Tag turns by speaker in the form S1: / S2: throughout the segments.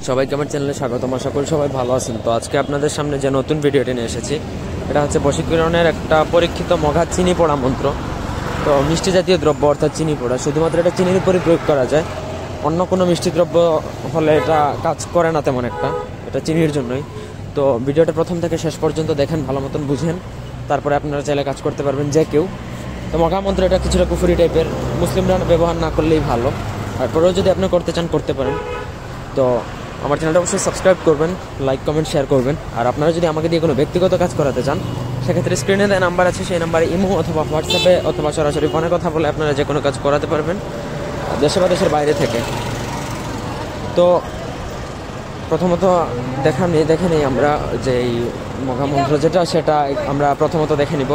S1: সবাইকে আমার চ্যানেলে স্বাগতম। আশা করি সবাই ভালো আছেন। তো আজকে আপনাদের সামনে যে নতুন ভিডিওটি নিয়ে এসেছি, এটা হচ্ছে বশীকরণের একটা পরীক্ষিত মঘা চিনি পোড়া মন্ত্র। তো মিষ্টি জাতীয় দ্রব্য অর্থাৎ চিনি পোড়া, শুধুমাত্র এটা চিনির উপরই প্রয়োগ করা যায়। অন্য কোনো মিষ্টি দ্রব্য হলে এটা কাজ করে না তেমন একটা, এটা চিনির জন্যই। তো ভিডিওটা প্রথম থেকে শেষ পর্যন্ত দেখেন, ভালো মতন বুঝেন, তারপরে আপনারা চাইলে কাজ করতে পারবেন যে কেউ। তো মঘা মন্ত্র এটা কিছুটা কুফুরি টাইপের, মুসলিমরা ব্যবহার না করলেই ভালো। তারপরেও যদি আপনি করতে চান করতে পারেন। তো আমার চ্যানেলটা অবশ্যই সাবস্ক্রাইব করবেন, লাইক কমেন্ট শেয়ার করবেন। আর আপনারা যদি আমাকে দিয়ে কোনো ব্যক্তিগত কাজ করাতে চান, সেক্ষেত্রে স্ক্রিনে দেওয়া নাম্বার আছে, সেই নাম্বারে ইমো অথবা হোয়াটসঅ্যাপে অথবা সরাসরি ফোনে কথা বলে আপনারা যে কোনো কাজ করাতে পারবেন, দেশে বা দেশের বাইরে থেকে। তো প্রথমত দেখে নিই আমরা যে এই মঘা মন্ত্র যেটা, সেটা আমরা প্রথমত দেখে নিব।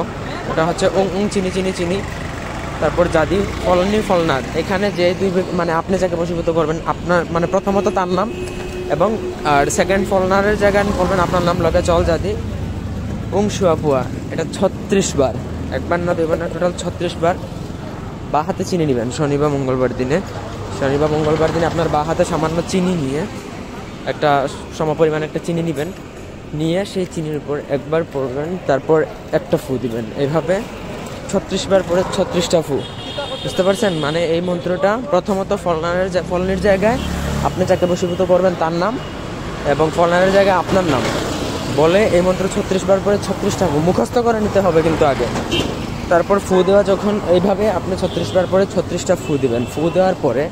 S1: ওটা হচ্ছে ওং ওং চিনি চিনি চিনি, তারপর জাদি ফলনি ফলনাদ। এখানে যে দুই মানে আপনি যাকে বশীভূত করবেন, আপনার মানে প্রথমত তার নাম, এবং আর সেকেন্ড ফলনারের জায়গায় বলবেন আপনার নাম, লগে চল জাদি ওং শুয়া পুয়া। এটা 36 বার, একবার না দুইবার না, টোটাল 36 বার বা হাতে চিনি নেবেন। শনি বা মঙ্গলবার দিনে আপনার বা হাতে সামান্য চিনি নিয়ে, একটা সমপরিমাণ একটা চিনি নেবেন, নিয়ে সেই চিনির উপর একবার পড়বেন, তারপর একটা ফু দিবেন। এইভাবে 36 বার পরে 36টা ফু। বুঝতে পারছেন? মানে এই মন্ত্রটা প্রথমত ফলনের জায়গায় আপনি যাকে বশীভূত করবেন তার নাম, এবং ফলনের জায়গায় আপনার নাম বলে এই মন্ত্র 36 বার পরে 36টা ফু মুখস্থ করে নিতে হবে কিন্তু আগে। তারপর ফু দেওয়া যখন এইভাবে আপনি 36 বার পরে 36টা ফু দিবেন। ফু দেওয়ার পরে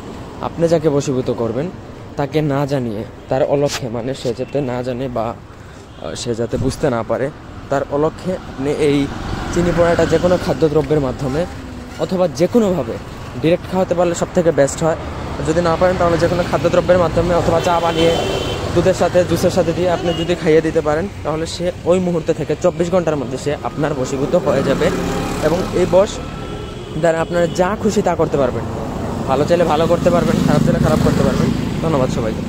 S1: আপনি যাকে বশীভূত করবেন তাকে না জানিয়ে, তার অলক্ষ্যে, মানে সে যাতে না জানে বা সে যাতে বুঝতে না পারে, তার অলক্ষ্যে আপনি এই চিনি পোড়াটা যে কোনো খাদ্যদ্রব্যের মাধ্যমে অথবা যে কোনোভাবে ডিরেক্ট খাওয়াতে পারলে সব থেকে বেস্ট হয়। যদি না পারেন তাহলে যে কোনো খাদ্যদ্রব্যের মাধ্যমে অথবা চা বানিয়ে দুধের সাথে জুসের সাথে দিয়ে আপনি যদি খাইয়ে দিতে পারেন, তাহলে সে ওই মুহূর্তে থেকে 24 ঘন্টার মধ্যে সে আপনার বশীভূত হয়ে যাবে। এবং এই বশ দ্বারা আপনারা যা খুশি তা করতে পারবেন। ভালো চাইলে ভালো করতে পারবেন, খারাপ চাইলে খারাপ করতে পারবেন। ধন্যবাদ সবাইকে।